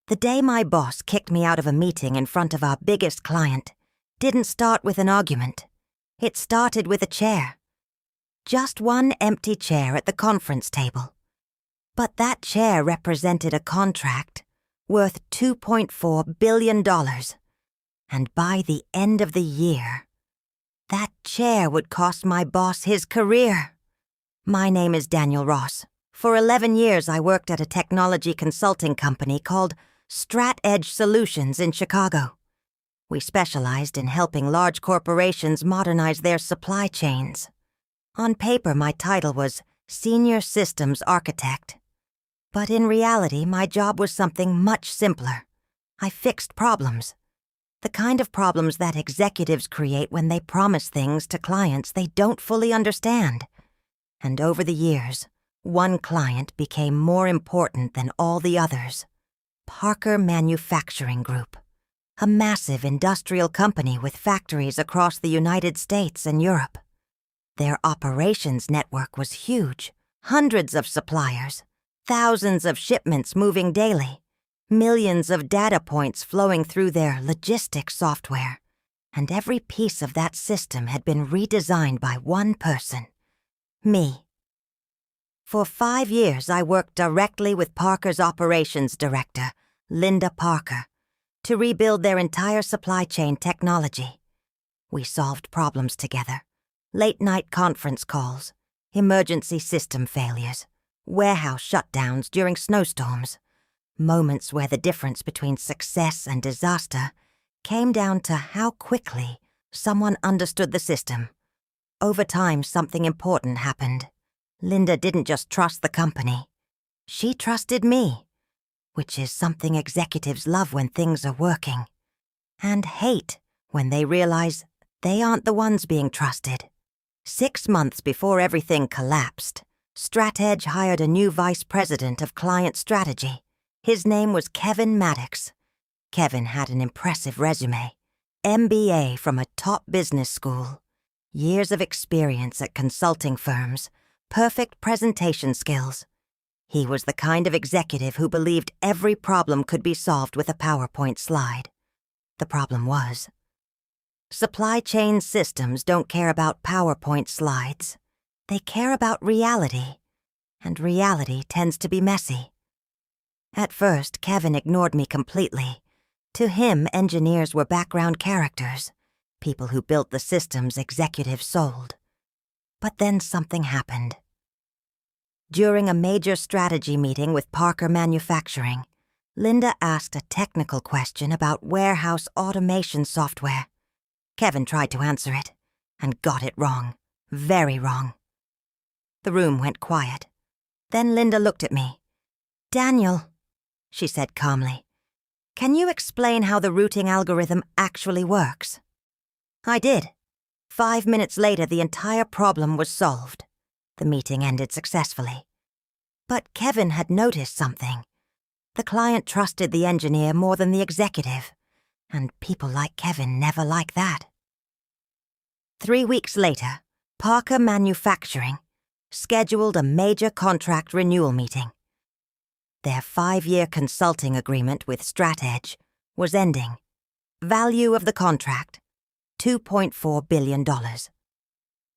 The day my boss kicked me out of a meeting in front of our biggest client didn't start with an argument. It started with a chair. Just one empty chair at the conference table. But that chair represented a contract worth $2.4 billion. And by the end of the year, that chair would cost my boss his career. My name is Daniel Ross. For 11 years, I worked at a technology consulting company called StratEdge Solutions in Chicago. We specialized in helping large corporations modernize their supply chains. On paper, my title was Senior Systems Architect. But in reality, my job was something much simpler. I fixed problems. The kind of problems that executives create when they promise things to clients they don't fully understand. And over the years, one client became more important than all the others. Parker Manufacturing Group, a massive industrial company with factories across the United States and Europe. Their operations network was huge, hundreds of suppliers, thousands of shipments moving daily, millions of data points flowing through their logistics software, and every piece of that system had been redesigned by one person, me. For 5 years, I worked directly with Parker's operations director, Linda Parker, to rebuild their entire supply chain technology. We solved problems together, late-night conference calls, emergency system failures, warehouse shutdowns during snowstorms, moments where the difference between success and disaster came down to how quickly someone understood the system. Over time, something important happened. Linda didn't just trust the company. She trusted me, which is something executives love when things are working, and hate when they realize they aren't the ones being trusted. 6 months before everything collapsed, StratEdge hired a new vice president of client strategy. His name was Kevin Maddox. Kevin had an impressive resume, MBA from a top business school, years of experience at consulting firms, perfect presentation skills. He was the kind of executive who believed every problem could be solved with a PowerPoint slide. The problem was, supply chain systems don't care about PowerPoint slides. They care about reality, and reality tends to be messy. At first, Kevin ignored me completely. To him, engineers were background characters, people who built the systems executives sold. But then something happened. During a major strategy meeting with Parker Manufacturing, Linda asked a technical question about warehouse automation software. Kevin tried to answer it, and got it wrong. Very wrong. The room went quiet. Then Linda looked at me. "Daniel," she said calmly, "can you explain how the routing algorithm actually works?" I did. 5 minutes later, the entire problem was solved. The meeting ended successfully. But Kevin had noticed something. The client trusted the engineer more than the executive, and people like Kevin never like that. 3 weeks later, Parker Manufacturing scheduled a major contract renewal meeting. Their 5-year consulting agreement with StratEdge was ending. Value of the contract, $2.4 billion.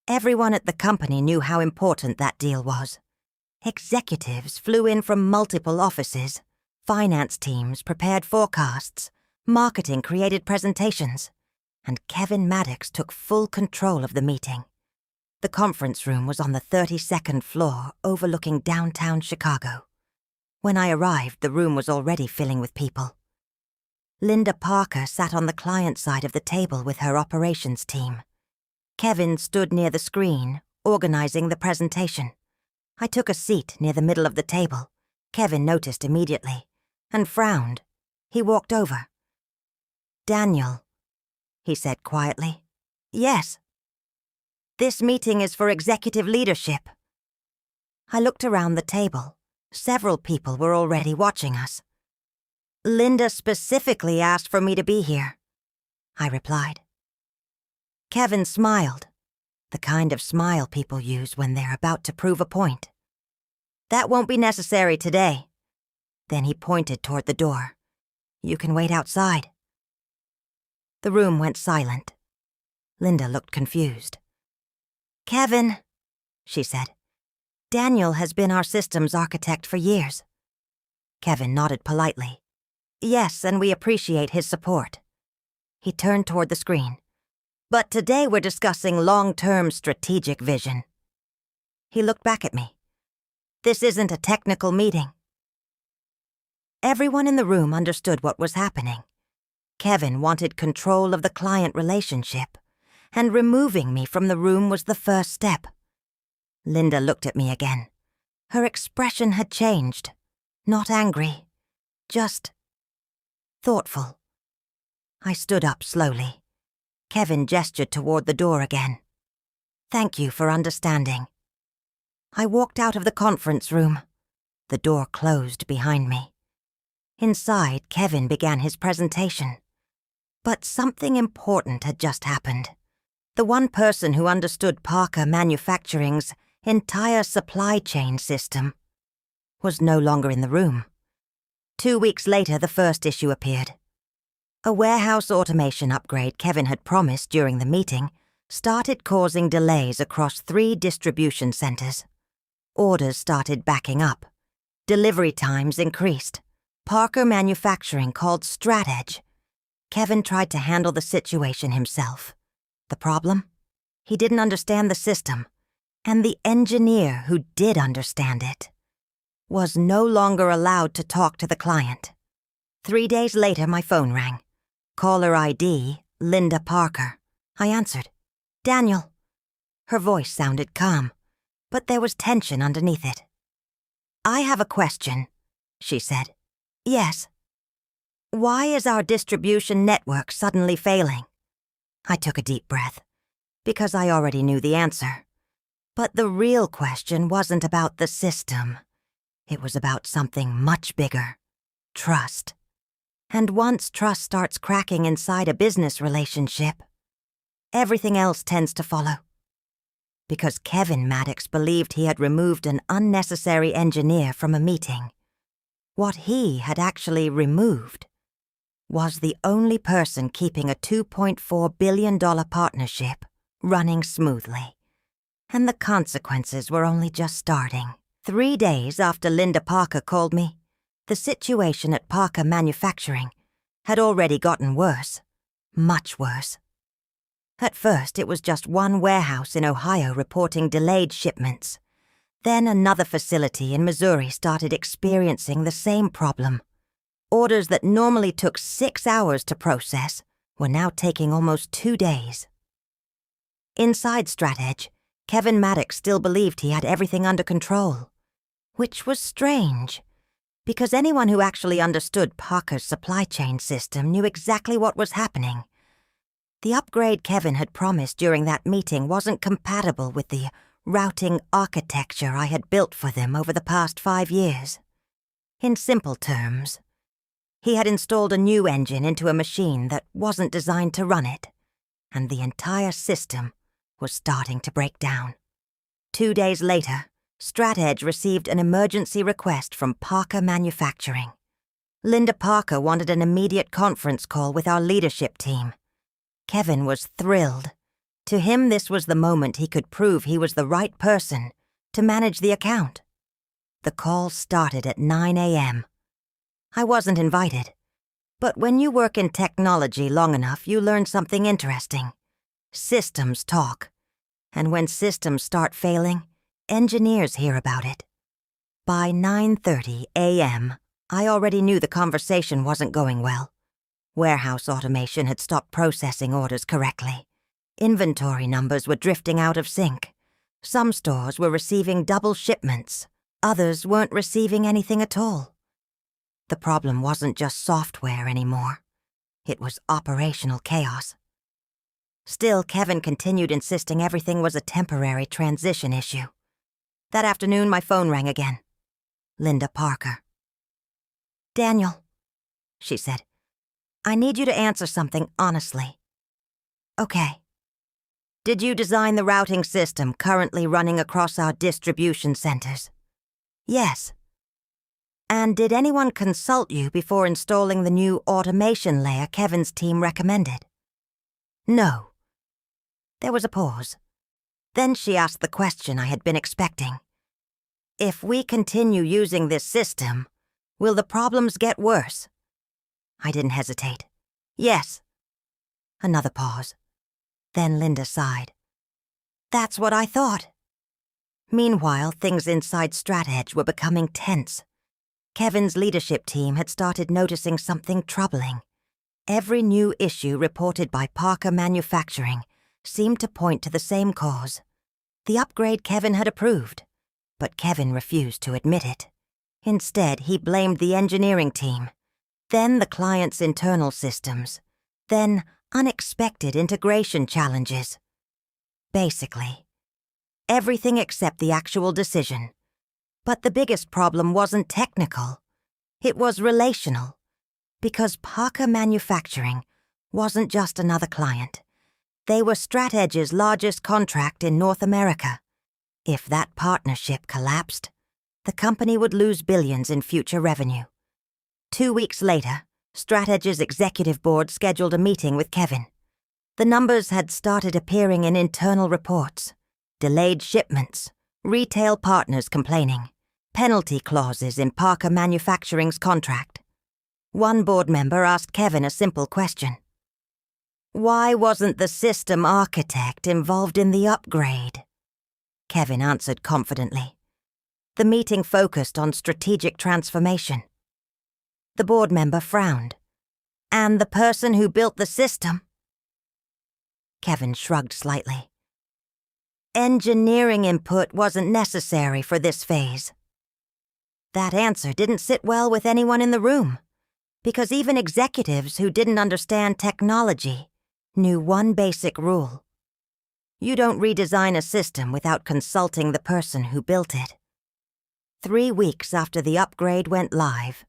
Everyone at the company knew how important that deal was. Executives flew in from multiple offices. Finance teams prepared forecasts. Marketing created presentations. And Kevin Maddox took full control of the meeting. The conference room was on the 32nd floor overlooking downtown Chicago. When I arrived, the room was already filling with people. Linda Parker sat on the client side of the table with her operations team. Kevin stood near the screen, organizing the presentation. I took a seat near the middle of the table. Kevin noticed immediately, and frowned. He walked over. "Daniel," he said quietly. "Yes." "This meeting is for executive leadership." I looked around the table. Several people were already watching us. "Linda specifically asked for me to be here," I replied. Kevin smiled, the kind of smile people use when they're about to prove a point. "That won't be necessary today." Then he pointed toward the door. You can wait outside." The room went silent. Linda looked confused. "Kevin," she said. "Daniel has been our systems architect for years." Kevin nodded politely. "Yes, and we appreciate his support." He turned toward the screen. "But today we're discussing long-term strategic vision." He looked back at me. "This isn't a technical meeting." Everyone in the room understood what was happening. Kevin wanted control of the client relationship, and removing me from the room was the first step. Linda looked at me again. Her expression had changed. Not angry, just thoughtful. I stood up slowly. Kevin gestured toward the door again. "Thank you for understanding." I walked out of the conference room. The door closed behind me. Inside, Kevin began his presentation. But something important had just happened. The one person who understood Parker Manufacturing's entire supply chain system was no longer in the room. 2 weeks later, the first issue appeared. A warehouse automation upgrade Kevin had promised during the meeting started causing delays across 3 distribution centers. Orders started backing up. Delivery times increased. Parker Manufacturing called StratEdge. Kevin tried to handle the situation himself. The problem? He didn't understand the system, and the engineer who did understand it was no longer allowed to talk to the client. 3 days later, my phone rang. Caller ID, Linda Parker. I answered. "Daniel." Her voice sounded calm, but there was tension underneath it. "I have a question," she said. "Yes." "Why is our distribution network suddenly failing?" I took a deep breath, because I already knew the answer. But the real question wasn't about the system. It was about something much bigger. Trust. And once trust starts cracking inside a business relationship, everything else tends to follow. Because Kevin Maddox believed he had removed an unnecessary engineer from a meeting, what he had actually removed was the only person keeping a $2.4 billion partnership running smoothly. And the consequences were only just starting. 3 days after Linda Parker called me, the situation at Parker Manufacturing had already gotten worse, much worse. At first, it was just one warehouse in Ohio reporting delayed shipments. Then another facility in Missouri started experiencing the same problem. Orders that normally took 6 hours to process were now taking almost 2 days. Inside StratEdge, Kevin Maddox still believed he had everything under control, which was strange, because anyone who actually understood Parker's supply chain system knew exactly what was happening. The upgrade Kevin had promised during that meeting wasn't compatible with the routing architecture I had built for them over the past 5 years. In simple terms, he had installed a new engine into a machine that wasn't designed to run it, and the entire system was starting to break down. 2 days later, StratEdge received an emergency request from Parker Manufacturing. Linda Parker wanted an immediate conference call with our leadership team. Kevin was thrilled. To him, this was the moment he could prove he was the right person to manage the account. The call started at 9 a.m. I wasn't invited, but when you work in technology long enough, you learn something interesting. Systems talk, and when systems start failing, engineers hear about it. By 9:30 a.m., I already knew the conversation wasn't going well. Warehouse automation had stopped processing orders correctly. Inventory numbers were drifting out of sync. Some stores were receiving double shipments. Others weren't receiving anything at all. The problem wasn't just software anymore. It was operational chaos. Still, Kevin continued insisting everything was a temporary transition issue. That afternoon, my phone rang again. Linda Parker. "Daniel," she said, "I need you to answer something honestly." "Okay." "Did you design the routing system currently running across our distribution centers?" "Yes." And did anyone consult you before installing the new automation layer Kevin's team recommended? No. There was a pause. Then she asked the question I had been expecting. If we continue using this system, will the problems get worse? I didn't hesitate. Yes. Another pause. Then Linda sighed. That's what I thought. Meanwhile, things inside StratEdge were becoming tense. Kevin's leadership team had started noticing something troubling. Every new issue reported by Parker Manufacturing seemed to point to the same cause. The upgrade Kevin had approved, but Kevin refused to admit it. Instead, he blamed the engineering team, then the client's internal systems, then unexpected integration challenges. Basically, everything except the actual decision. But the biggest problem wasn't technical. It was relational. Because Parker Manufacturing wasn't just another client. They were StratEdge's largest contract in North America. If that partnership collapsed, the company would lose billions in future revenue. 2 weeks later, StratEdge's executive board scheduled a meeting with Kevin. The numbers had started appearing in internal reports. Delayed shipments, retail partners complaining, penalty clauses in Parker Manufacturing's contract. One board member asked Kevin a simple question. Why wasn't the system architect involved in the upgrade? Kevin answered confidently. The meeting focused on strategic transformation. The board member frowned. And the person who built the system? Kevin shrugged slightly. Engineering input wasn't necessary for this phase. That answer didn't sit well with anyone in the room, because even executives who didn't understand technology knew one basic rule. You don't redesign a system without consulting the person who built it. 3 weeks after the upgrade went live,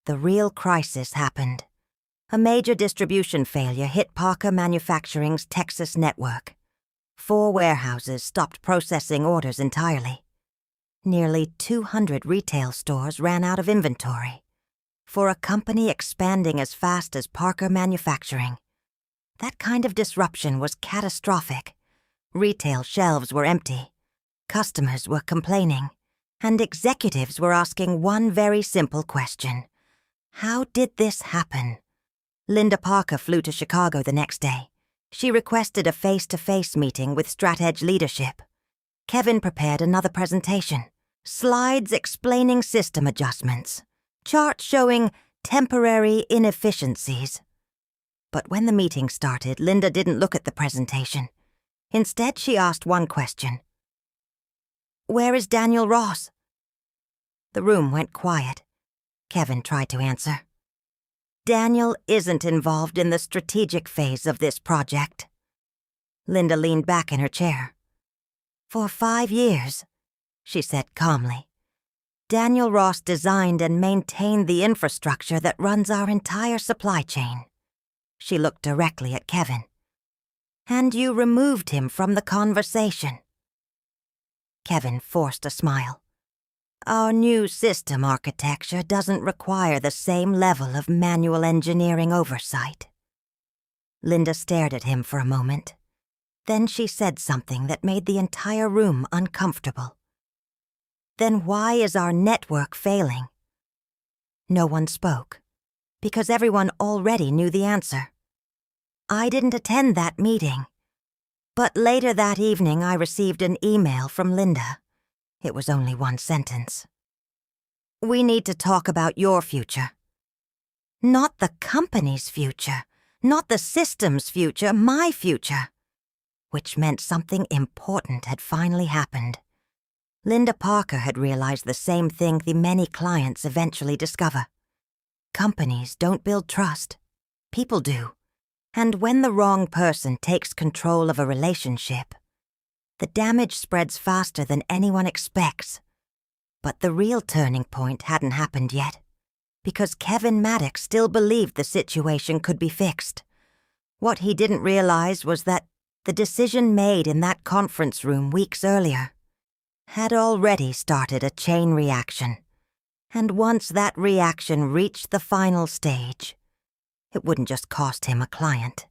the real crisis happened. A major distribution failure hit Parker Manufacturing's Texas network. 4 warehouses stopped processing orders entirely. Nearly 200 retail stores ran out of inventory. For a company expanding as fast as Parker Manufacturing, that kind of disruption was catastrophic. Retail shelves were empty, customers were complaining, and executives were asking one very simple question. How did this happen? Linda Parker flew to Chicago the next day. She requested a face-to-face meeting with StratEdge leadership. Kevin prepared another presentation. Slides explaining system adjustments. Charts showing temporary inefficiencies. But when the meeting started, Linda didn't look at the presentation. Instead, she asked one question. Where is Daniel Ross? The room went quiet. Kevin tried to answer. Daniel isn't involved in the strategic phase of this project. Linda leaned back in her chair. For 5 years, she said calmly. Daniel Ross designed and maintained the infrastructure that runs our entire supply chain. She looked directly at Kevin. And you removed him from the conversation. Kevin forced a smile. Our new system architecture doesn't require the same level of manual engineering oversight. Linda stared at him for a moment. Then she said something that made the entire room uncomfortable. Then why is our network failing? No one spoke, because everyone already knew the answer. I didn't attend that meeting, but later that evening I received an email from Linda. It was only one sentence. We need to talk about your future. Not the company's future, not the system's future, my future. Which meant something important had finally happened. Linda Parker had realized the same thing the many clients eventually discover. Companies don't build trust. People do. And when the wrong person takes control of a relationship, the damage spreads faster than anyone expects. But the real turning point hadn't happened yet, because Kevin Maddox still believed the situation could be fixed. What he didn't realize was that the decision made in that conference room weeks earlier had already started a chain reaction. And once that reaction reached the final stage, it wouldn't just cost him a client.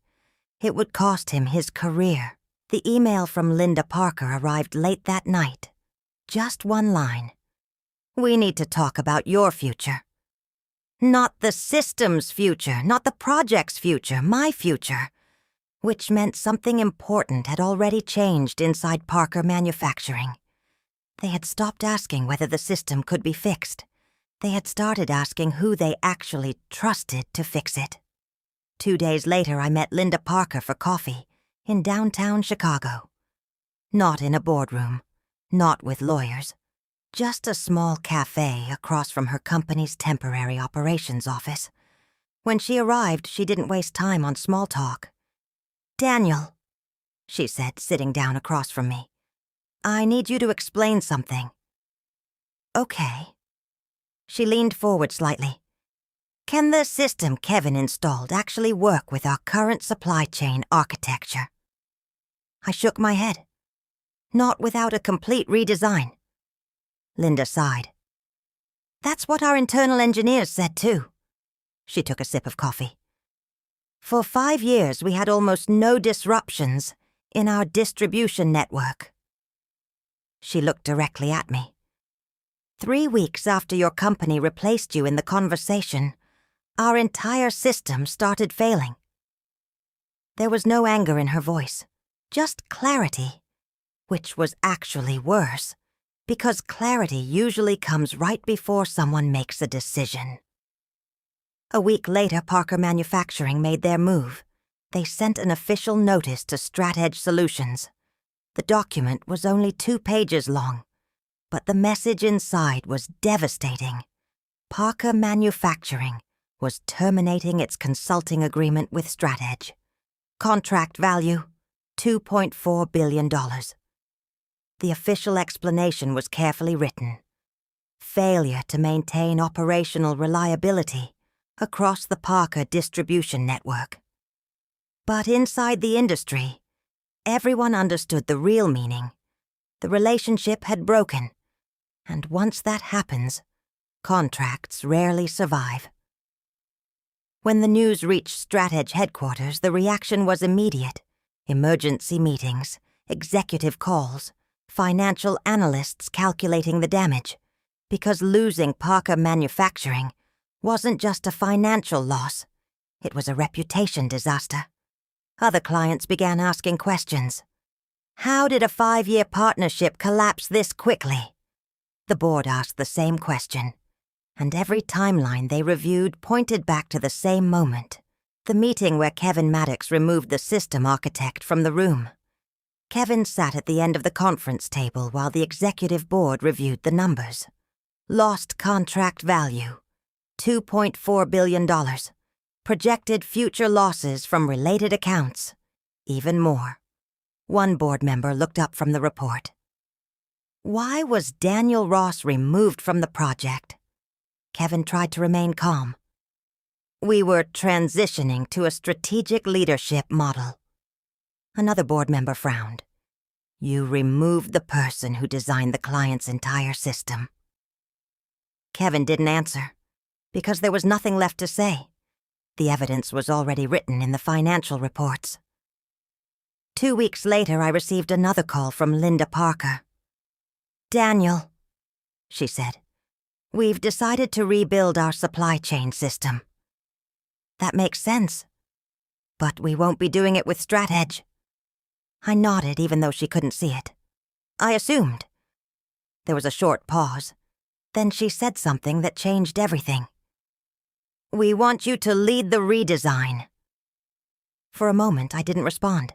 It would cost him his career. The email from Linda Parker arrived late that night. Just one line. "We need to talk about your future." Not the system's future, not the project's future, my future. Which meant something important had already changed inside Parker Manufacturing. They had stopped asking whether the system could be fixed. They had started asking who they actually trusted to fix it. 2 days later, I met Linda Parker for coffee in downtown Chicago. Not in a boardroom, not with lawyers, just a small cafe across from her company's temporary operations office. When she arrived, she didn't waste time on small talk. "Daniel," she said, sitting down across from me, "I need you to explain something." "Okay." She leaned forward slightly. "Can the system Kevin installed actually work with our current supply chain architecture?" I shook my head. "Not without a complete redesign." Linda sighed. "That's what our internal engineers said too." She took a sip of coffee. "For 5 years, we had almost no disruptions in our distribution network." She looked directly at me. 3 weeks after your company replaced you in the conversation, our entire system started failing." There was no anger in her voice, just clarity, which was actually worse, because clarity usually comes right before someone makes a decision. A week later, Parker Manufacturing made their move. They sent an official notice to StratEdge Solutions. The document was only 2 pages long, but the message inside was devastating. Parker Manufacturing was terminating its consulting agreement with StratEdge. Contract value, $2.4 billion. The official explanation was carefully written. Failure to maintain operational reliability across the Parker distribution network. But inside the industry, everyone understood the real meaning. The relationship had broken, and once that happens, contracts rarely survive. When the news reached StratEdge headquarters, the reaction was immediate. Emergency meetings, executive calls, financial analysts calculating the damage, because losing Parker Manufacturing wasn't just a financial loss, it was a reputation disaster. Other clients began asking questions. How did a 5-year partnership collapse this quickly? The board asked the same question, and every timeline they reviewed pointed back to the same moment, the meeting where Kevin Maddox removed the system architect from the room. Kevin sat at the end of the conference table while the executive board reviewed the numbers. Lost contract value, $2.4 billion. Projected future losses from related accounts, even more. One board member looked up from the report. Why was Daniel Ross removed from the project? Kevin tried to remain calm. We were transitioning to a strategic leadership model. Another board member frowned. You removed the person who designed the client's entire system. Kevin didn't answer, because there was nothing left to say. The evidence was already written in the financial reports. 2 weeks later, I received another call from Linda Parker. Daniel, she said, we've decided to rebuild our supply chain system. That makes sense. But we won't be doing it with StratEdge. I nodded even though she couldn't see it. I assumed. There was a short pause. Then she said something that changed everything. We want you to lead the redesign. For a moment, I didn't respond.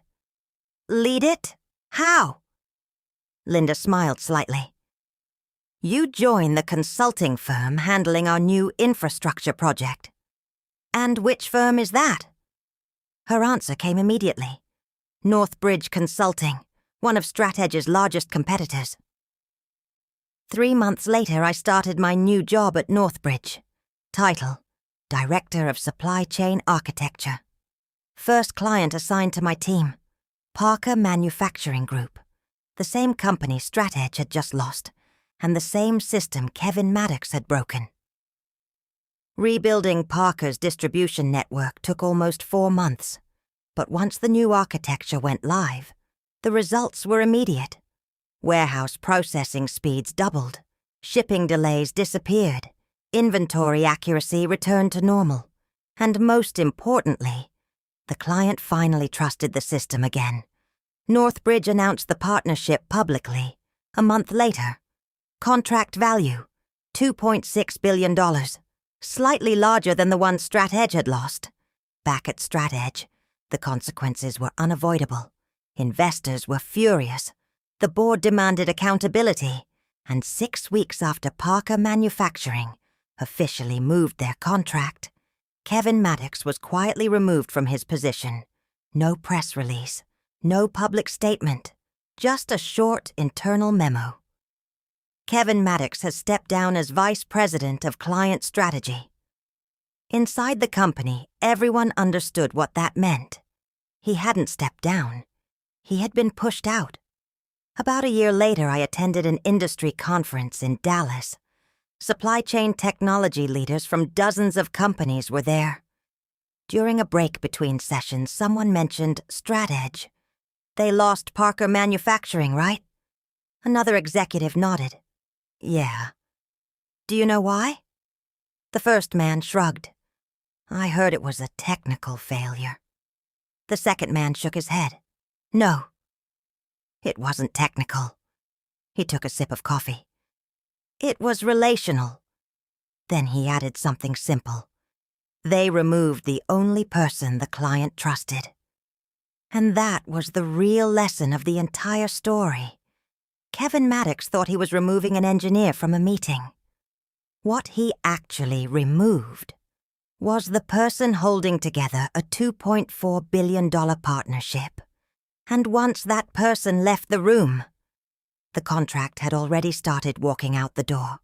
Lead it? How? Linda smiled slightly. You join the consulting firm handling our new infrastructure project. And which firm is that? Her answer came immediately. Northbridge Consulting, one of StratEdge's largest competitors. 3 months later, I started my new job at Northbridge. Title: Director of Supply Chain Architecture. First client assigned to my team, Parker Manufacturing Group, the same company StratEdge had just lost, and the same system Kevin Maddox had broken. Rebuilding Parker's distribution network took almost 4 months, but once the new architecture went live, the results were immediate. Warehouse processing speeds doubled, shipping delays disappeared, inventory accuracy returned to normal, and most importantly, the client finally trusted the system again. Northbridge announced the partnership publicly. A month later, contract value, $2.6 billion, slightly larger than the one StratEdge had lost. Back at StratEdge, the consequences were unavoidable. Investors were furious. The board demanded accountability, and 6 weeks after Parker Manufacturing officially moved their contract, Kevin Maddox was quietly removed from his position. No press release, no public statement, just a short internal memo. Kevin Maddox has stepped down as Vice President of Client Strategy. Inside the company, everyone understood what that meant. He hadn't stepped down. He had been pushed out. About a year later, I attended an industry conference in Dallas. Supply chain technology leaders from dozens of companies were there. During a break between sessions, someone mentioned StratEdge. They lost Parker Manufacturing, right? Another executive nodded. Yeah. Do you know why? The first man shrugged. I heard it was a technical failure. The second man shook his head. No. It wasn't technical. He took a sip of coffee. It was relational. Then he added something simple. They removed the only person the client trusted. And that was the real lesson of the entire story. Kevin Maddox thought he was removing an engineer from a meeting. What he actually removed was the person holding together a $2.4 billion partnership. And once that person left the room, the contract had already started walking out the door.